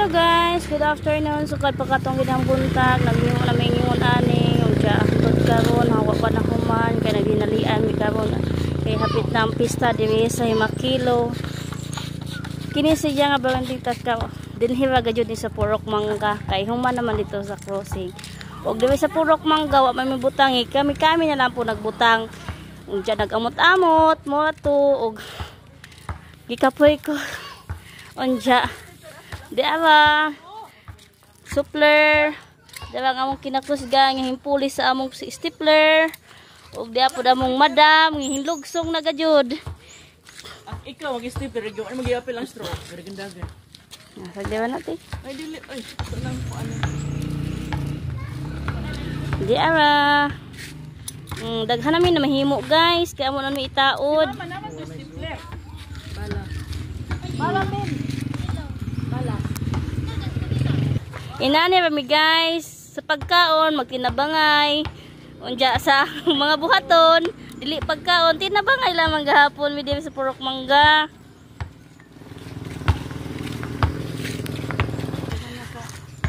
Hello guys, good afternoon. Sukad pagkatong ginang buntag, nagmingon na mingon ani, ug ja hangtod karon hawa pa na human kay naginalian mi karon kay hapit na ang pista diri sa Himakilo. Kini siya nga balanding tatka dinhi ra gyud ni sa Purok Mangga kay human naman dito sa crossing. Ug diri sa Purok Mangga wa may butangi, kami na lang po nagbutang. Ug ja nagamot-amot mo to ug gikapoy ko onja di ara supler dala nga among kinakusga nga himpuli sa among stapler ug di apo damong madam nga hinlugsong na gajud. Ikaw mag-stapler gyud ano mag-iapil ang straw pero gandagan sagdi na ti ay dili ay ito lang po ano di ara daghan namin na mahimo guys kaya mo na mi itaod naman yung stapler bala men bala inani rami guys sa pagkaon magtinabangay unja sa mga buhaton dili pagkaon tinabangay lamang gahapon mi diri sa Purok Mangga.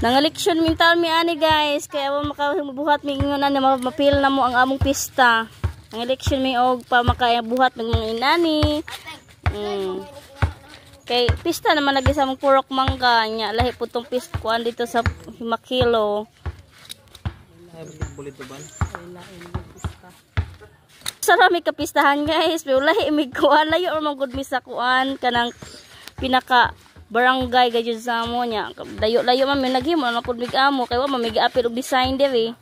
Nangaleksyon mintal mi ani guys kaya wa makabuhat mi ingon ani mapil na mo ang among pista. Nangaleksyon mi og pa makabuhat ng mga inani. Kay pista naman lagi sa among Purok Mangga nya lahi putong pista kuan dito sa Himakilo. Sarami ka pistahan guys, pero lahi mig kuan layo ra man gud mi sa kuan kanang pinaka barangay gayud sa amo nya. Layo-layo man mi naghimo na pud mig amo kay wa man mig apil og design diri.